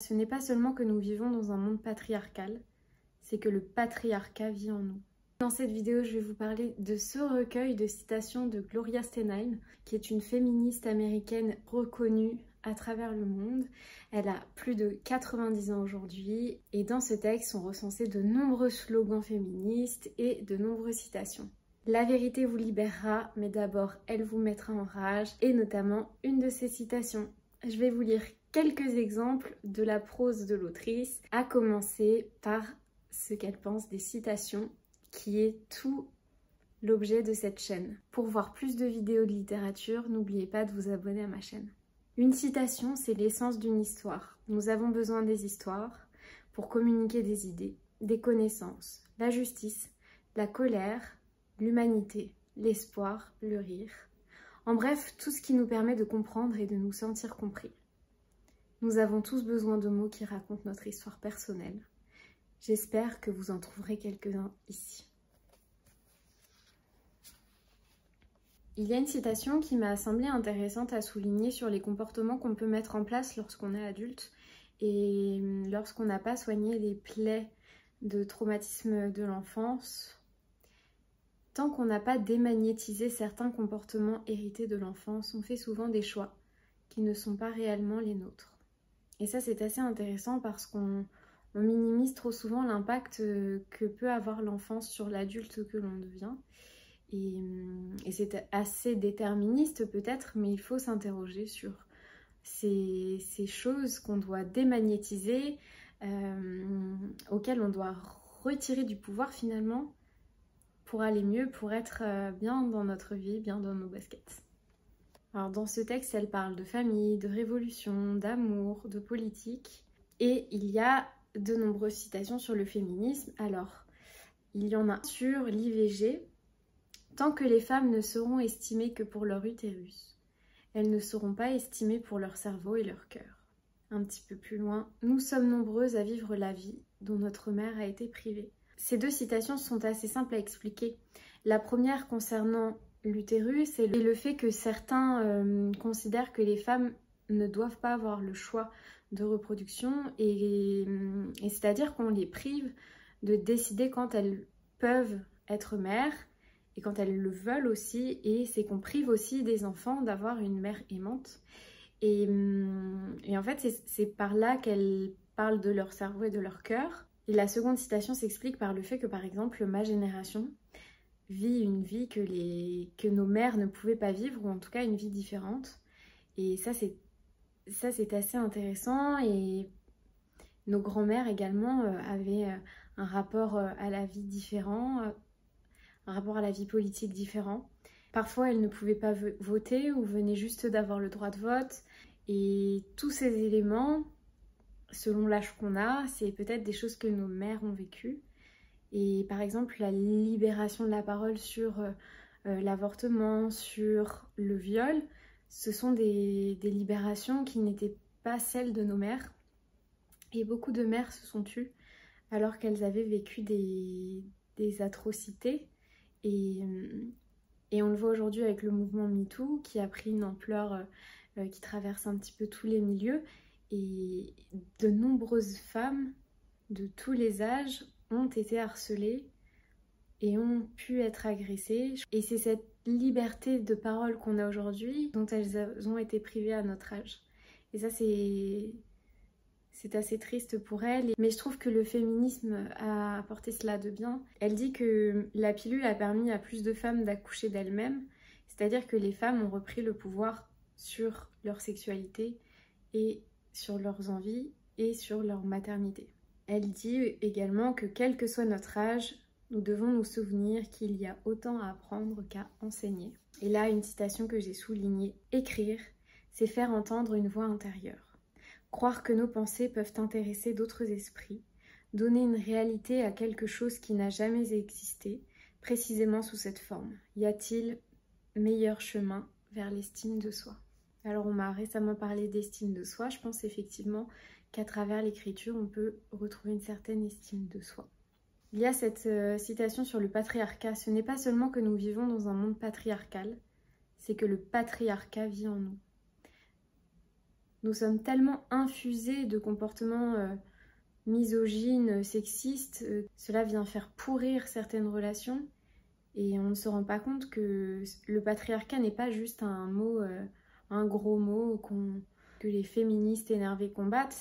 Ce n'est pas seulement que nous vivons dans un monde patriarcal, c'est que le patriarcat vit en nous. Dans cette vidéo, je vais vous parler de ce recueil de citations de Gloria Steinem, qui est une féministe américaine reconnue à travers le monde. Elle a plus de 90 ans aujourd'hui et dans ce texte sont recensés de nombreux slogans féministes et de nombreuses citations. La vérité vous libérera, mais d'abord elle vous mettra en rage, et notamment une de ces citations. Je vais vous lire quelques exemples de la prose de l'autrice, à commencer par ce qu'elle pense des citations, qui est tout l'objet de cette chaîne. Pour voir plus de vidéos de littérature, n'oubliez pas de vous abonner à ma chaîne. Une citation, c'est l'essence d'une histoire. Nous avons besoin des histoires pour communiquer des idées, des connaissances, la justice, la colère, l'humanité, l'espoir, le rire. En bref, tout ce qui nous permet de comprendre et de nous sentir compris. Nous avons tous besoin de mots qui racontent notre histoire personnelle. J'espère que vous en trouverez quelques-uns ici. Il y a une citation qui m'a semblé intéressante à souligner sur les comportements qu'on peut mettre en place lorsqu'on est adulte et lorsqu'on n'a pas soigné les plaies de traumatisme de l'enfance. Tant qu'on n'a pas démagnétisé certains comportements hérités de l'enfance, on fait souvent des choix qui ne sont pas réellement les nôtres. Et ça, c'est assez intéressant parce qu'on minimise trop souvent l'impact que peut avoir l'enfance sur l'adulte que l'on devient. Et c'est assez déterministe peut-être, mais il faut s'interroger sur ces choses qu'on doit démagnétiser, auxquelles on doit retirer du pouvoir finalement, pour aller mieux, pour être bien dans notre vie, bien dans nos baskets. Alors dans ce texte, elle parle de famille, de révolution, d'amour, de politique. Et il y a de nombreuses citations sur le féminisme. Alors, il y en a sur l'IVG. Tant que les femmes ne seront estimées que pour leur utérus, elles ne seront pas estimées pour leur cerveau et leur cœur. Un petit peu plus loin, nous sommes nombreuses à vivre la vie dont notre mère a été privée. Ces deux citations sont assez simples à expliquer. La première concernant l'utérus et le fait que certains considèrent que les femmes ne doivent pas avoir le choix de reproduction et c'est-à-dire qu'on les prive de décider quand elles peuvent être mères et quand elles le veulent aussi, et c'est qu'on prive aussi des enfants d'avoir une mère aimante. Et en fait, c'est par là qu'elles parlent de leur cerveau et de leur cœur. Et la seconde citation s'explique par le fait que, par exemple, ma génération vit une vie que nos mères ne pouvaient pas vivre, ou en tout cas une vie différente. Et ça, c'est assez intéressant. Et nos grands-mères également avaient un rapport à la vie différent, un rapport à la vie politique différent. Parfois, elles ne pouvaient pas voter ou venaient juste d'avoir le droit de vote. Et tous ces éléments, selon l'âge qu'on a, c'est peut-être des choses que nos mères ont vécues. Et par exemple, la libération de la parole sur l'avortement, sur le viol, ce sont des libérations qui n'étaient pas celles de nos mères. Et beaucoup de mères se sont tues alors qu'elles avaient vécu des atrocités. Et on le voit aujourd'hui avec le mouvement MeToo qui a pris une ampleur qui traverse un petit peu tous les milieux. Et de nombreuses femmes de tous les âges ont été harcelées et ont pu être agressées. Et c'est cette liberté de parole qu'on a aujourd'hui dont elles ont été privées à notre âge. Et ça, c'est assez triste pour elles. Mais je trouve que le féminisme a apporté cela de bien. Elle dit que la pilule a permis à plus de femmes d'accoucher d'elles-mêmes. C'est-à-dire que les femmes ont repris le pouvoir sur leur sexualité et sur leurs envies et sur leur maternité. Elle dit également que quel que soit notre âge, nous devons nous souvenir qu'il y a autant à apprendre qu'à enseigner. Et là, une citation que j'ai soulignée. Écrire, c'est faire entendre une voix intérieure. Croire que nos pensées peuvent intéresser d'autres esprits, donner une réalité à quelque chose qui n'a jamais existé, précisément sous cette forme. Y a-t-il meilleur chemin vers l'estime de soi ? Alors on m'a récemment parlé d'estime de soi, je pense effectivement qu'à travers l'écriture on peut retrouver une certaine estime de soi. Il y a cette citation sur le patriarcat. Ce n'est pas seulement que nous vivons dans un monde patriarcal, c'est que le patriarcat vit en nous. Nous sommes tellement infusés de comportements misogynes, sexistes, cela vient faire pourrir certaines relations et on ne se rend pas compte que le patriarcat n'est pas juste un mot, un gros mot que les féministes énervées combattent,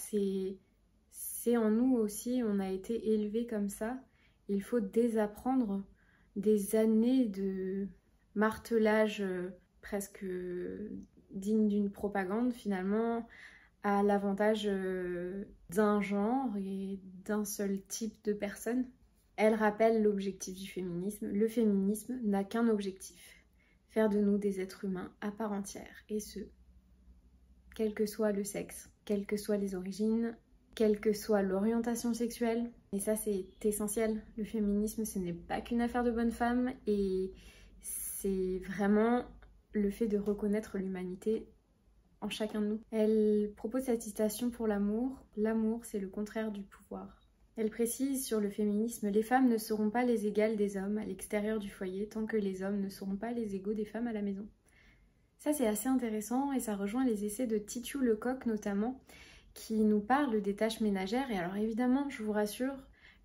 c'est en nous aussi, on a été élevés comme ça. Il faut désapprendre des années de martelage presque digne d'une propagande finalement, à l'avantage d'un genre et d'un seul type de personne. Elle rappelle l'objectif du féminisme. Le féminisme n'a qu'un objectif, faire de nous des êtres humains à part entière, et ce, quel que soit le sexe, quelles que soient les origines, quelle que soit l'orientation sexuelle. Et ça, c'est essentiel. Le féminisme, ce n'est pas qu'une affaire de bonnes femmes, et c'est vraiment le fait de reconnaître l'humanité en chacun de nous. Elle propose cette citation pour l'amour. L'amour, c'est le contraire du pouvoir. Elle précise sur le féminisme, les femmes ne seront pas les égales des hommes à l'extérieur du foyer tant que les hommes ne seront pas les égaux des femmes à la maison. Ça, c'est assez intéressant et ça rejoint les essais de Titiou Lecoq notamment, qui nous parle des tâches ménagères. Et alors évidemment, je vous rassure,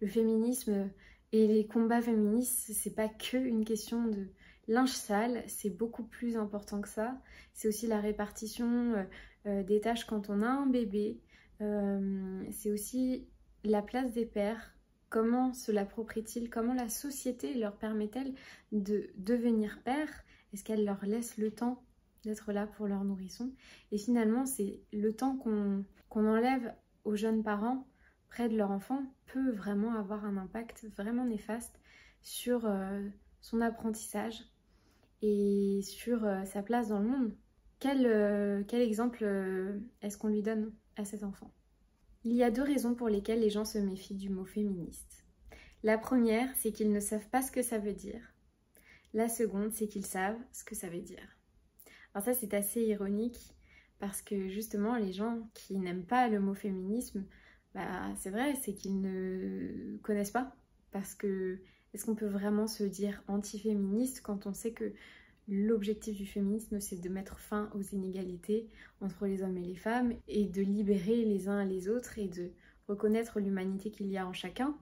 le féminisme et les combats féministes, c'est pas que une question de linge sale, c'est beaucoup plus important que ça. C'est aussi la répartition des tâches quand on a un bébé. C'est aussi la place des pères. Comment se l'approprient-ils? Comment la société leur permet-elle de devenir pères? Est-ce qu'elle leur laisse le temps d'être là pour leur nourrisson? Et finalement, c'est le temps qu'on enlève aux jeunes parents près de leur enfant peut vraiment avoir un impact vraiment néfaste sur son apprentissage et sur sa place dans le monde. Quel exemple est-ce qu'on lui donne à cet enfant? Il y a 2 raisons pour lesquelles les gens se méfient du mot féministe. La première, c'est qu'ils ne savent pas ce que ça veut dire. La seconde, c'est qu'ils savent ce que ça veut dire. Alors ça, c'est assez ironique parce que justement, les gens qui n'aiment pas le mot féminisme, c'est vrai, c'est qu'ils ne connaissent pas. Parce que est-ce qu'on peut vraiment se dire anti-féministe quand on sait que l'objectif du féminisme, c'est de mettre fin aux inégalités entre les hommes et les femmes et de libérer les uns les autres et de reconnaître l'humanité qu'il y a en chacun.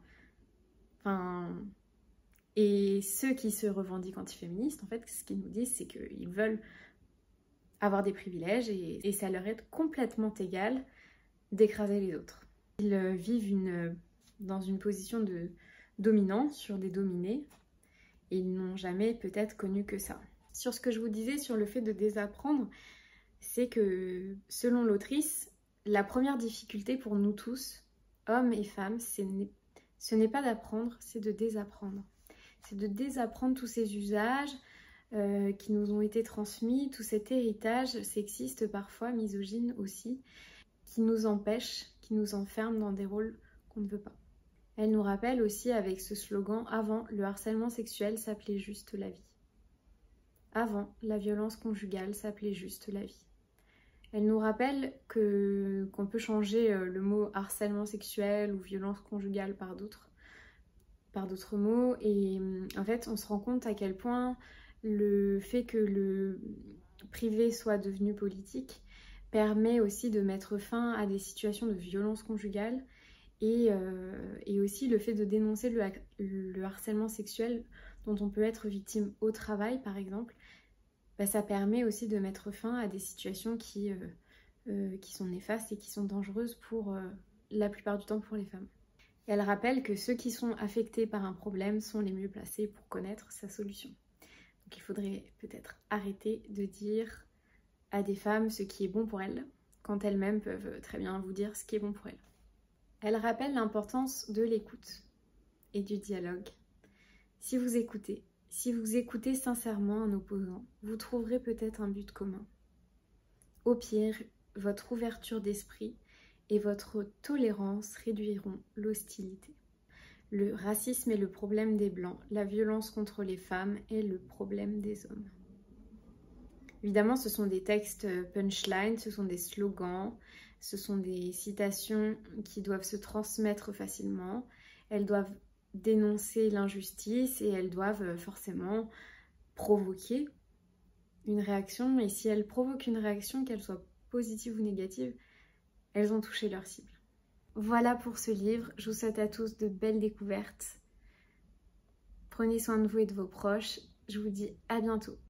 Et ceux qui se revendiquent anti-féministes, en fait, ce qu'ils nous disent, c'est qu'ils veulent avoir des privilèges et ça leur est complètement égal d'écraser les autres. Ils vivent dans une position de dominant sur des dominés et ils n'ont jamais peut-être connu que ça. Sur ce que je vous disais sur le fait de désapprendre, c'est que selon l'autrice, la première difficulté pour nous tous, hommes et femmes, ce n'est pas d'apprendre, c'est de désapprendre. C'est de désapprendre tous ces usages qui nous ont été transmis, tout cet héritage sexiste parfois, misogyne aussi, qui nous empêche, qui nous enferme dans des rôles qu'on ne veut pas. Elle nous rappelle aussi avec ce slogan, avant, le harcèlement sexuel s'appelait juste la vie. Avant, la violence conjugale s'appelait juste la vie. Elle nous rappelle qu'on peut changer le mot harcèlement sexuel ou violence conjugale par d'autres mots. Et en fait, on se rend compte à quel point le fait que le privé soit devenu politique permet aussi de mettre fin à des situations de violence conjugale et aussi le fait de dénoncer le harcèlement sexuel dont on peut être victime au travail par exemple, ça permet aussi de mettre fin à des situations qui sont néfastes et qui sont dangereuses pour la plupart du temps pour les femmes. Elle rappelle que ceux qui sont affectés par un problème sont les mieux placés pour connaître sa solution. Donc il faudrait peut-être arrêter de dire à des femmes ce qui est bon pour elles, quand elles-mêmes peuvent très bien vous dire ce qui est bon pour elles. Elle rappelle l'importance de l'écoute et du dialogue. Si vous écoutez sincèrement un opposant, vous trouverez peut-être un but commun. Au pire, votre ouverture d'esprit et votre tolérance réduiront l'hostilité. Le racisme est le problème des Blancs, la violence contre les femmes est le problème des hommes. Évidemment, ce sont des textes punchline, ce sont des slogans, ce sont des citations qui doivent se transmettre facilement. Elles doivent dénoncer l'injustice et elles doivent forcément provoquer une réaction. Et si elles provoquent une réaction, qu'elle soit positives ou négatives, elles ont touché leur cible. Voilà pour ce livre, je vous souhaite à tous de belles découvertes. Prenez soin de vous et de vos proches, je vous dis à bientôt.